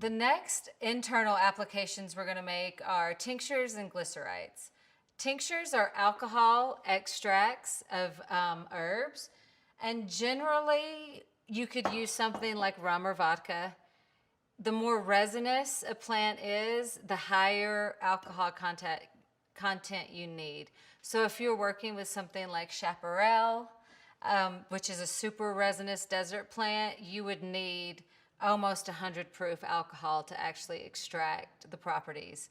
The next internal applications we're going to make are tinctures and glycerides. Tinctures are alcohol extracts of herbs, and generally you could use something like rum or vodka. The more resinous a plant is, the higher alcohol content you need. So if you're working with something like chaparral, which is a super resinous desert plant, you would need almost 100 proof alcohol to actually extract the properties.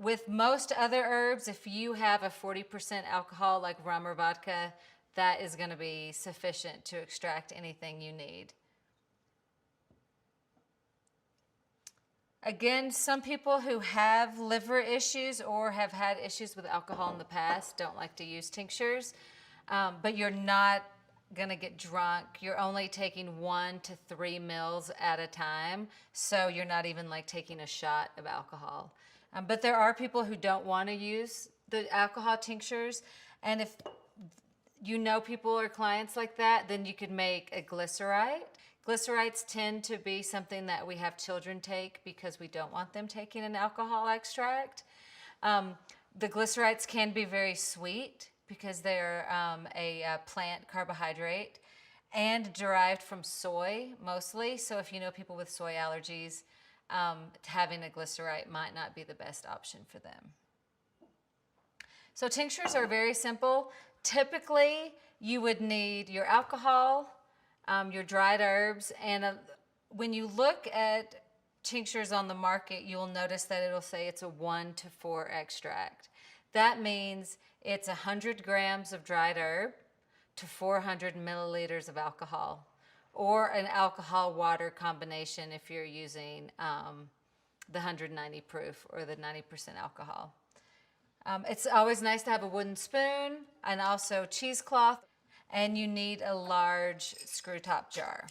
With most other herbs, if you have a 40% alcohol like rum or vodka, that is going to be sufficient to extract anything you need. Again, some people who have liver issues or have had issues with alcohol in the past don't like to use tinctures, but you're not going to get drunk. You're only taking 1 to 3 mils at a time, so you're not even like taking a shot of alcohol. But there are people who don't want to use the alcohol tinctures, and if you know people or clients like that, then you could make a glyceride. Glycerides tend to be something that we have children take because we don't want them taking an alcohol extract. The glycerides can be very sweet because they're a plant carbohydrate and derived from soy mostly. So if you know people with soy allergies, having a glyceride might not be the best option for them. So tinctures are very simple. Typically, you would need your alcohol, your dried herbs, and when you look at tinctures on the market, you'll notice that it'll say it's a 1 to 4 extract. That means it's 100 grams of dried herb to 400 milliliters of alcohol, or an alcohol water combination if you're using the 190 proof or the 90% alcohol. It's always nice to have a wooden spoon and also cheesecloth, and you need a large screw top jar.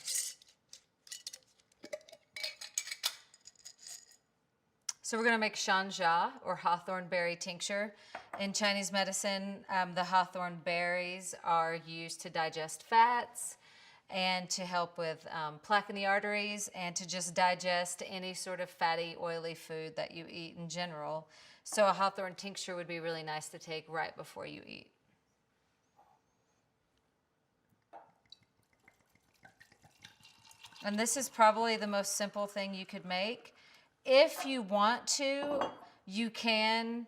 So we're going to make shanjia, or hawthorn berry tincture. In Chinese medicine, the hawthorn berries are used to digest fats and to help with plaque in the arteries and to just digest any sort of fatty, oily food that you eat in general. So a hawthorn tincture would be really nice to take right before you eat. And this is probably the most simple thing you could make. If you want to, you can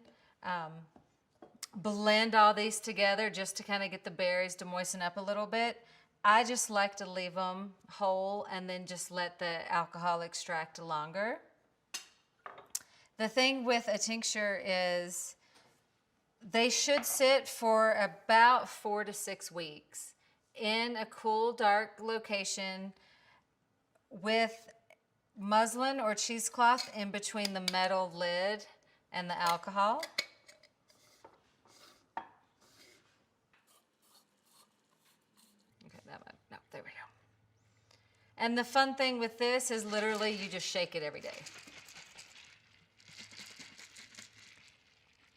blend all these together just to kind of get the berries to moisten up a little bit. I just like to leave them whole and then just let the alcohol extract longer. The thing with a tincture is they should sit for about 4 to 6 weeks in a cool, dark location with muslin or cheesecloth in between the metal lid and the alcohol. Okay, no, there we go. And the fun thing with this is literally you just shake it every day.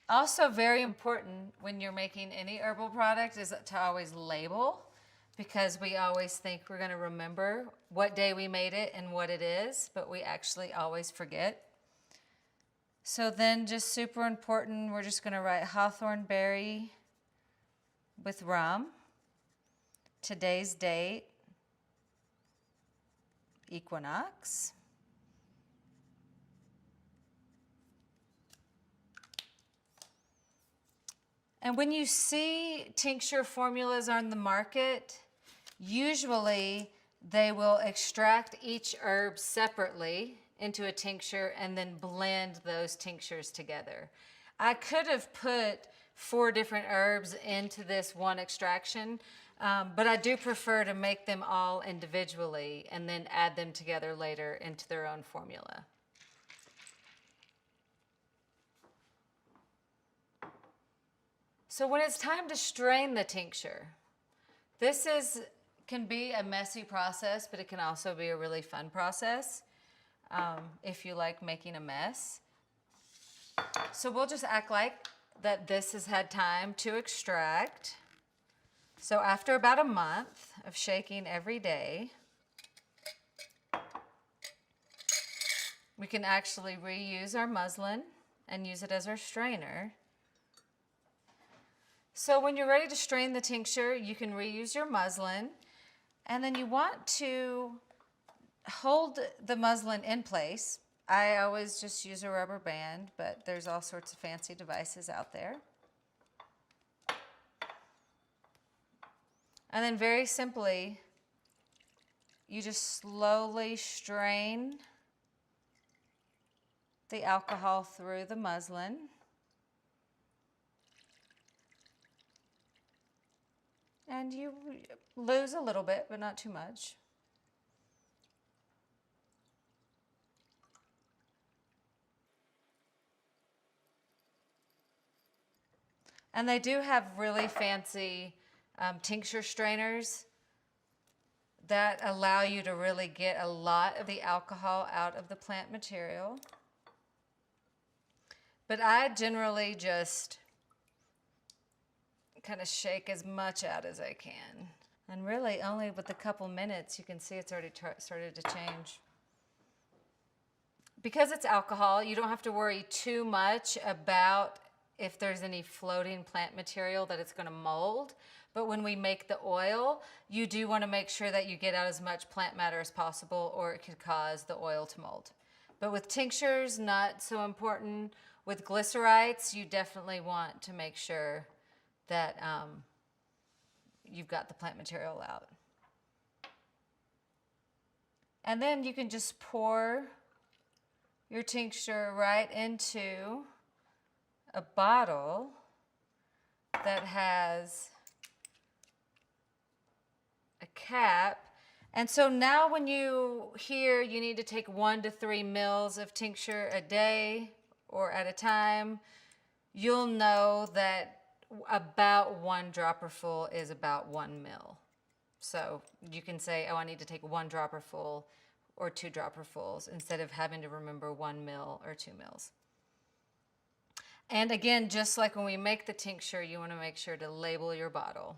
Also very important when you're making any herbal product is to always label, because we always think we're going to remember what day we made it and what it is, but we actually always forget. So then, just super important, we're just going to write hawthorn berry with rum, today's date, equinox. And when you see tincture formulas on the market, usually they will extract each herb separately into a tincture and then blend those tinctures together. I could have put 4 different herbs into this one extraction, but I do prefer to make them all individually and then add them together later into their own formula. So when it's time to strain the tincture, this can be a messy process, but it can also be a really fun process if you like making a mess. So we'll just act like that this has had time to extract. So after about a month of shaking every day, We can actually reuse our muslin and use it as our strainer. So when you're ready to strain the tincture, you can reuse your muslin, and then you want to hold the muslin in place. I always just use a rubber band, but there's all sorts of fancy devices out there. And then very simply, you just slowly strain the alcohol through the muslin. And you lose a little bit, but not too much. And they do have really fancy tincture strainers that allow you to really get a lot of the alcohol out of the plant material. But I generally just kind of shake as much out as I can. And really only with a couple minutes you can see it's already started to change. Because it's alcohol, you don't have to worry too much about if there's any floating plant material that it's going to mold. But when we make the oil, you do want to make sure that you get out as much plant matter as possible, or it could cause the oil to mold. But with tinctures, not so important. With glycerides, you definitely want to make sure that you've got the plant material out. And then you can just pour your tincture right into a bottle that has a cap. And so now when you hear you need to take 1 to 3 mils of tincture a day or at a time, you'll know that about 1 dropper full is about 1 mil. So you can say, oh, I need to take 1 dropper full or 2 dropper fulls instead of having to remember 1 mil or 2 mils. And again, just like when we make the tincture, you want to make sure to label your bottle.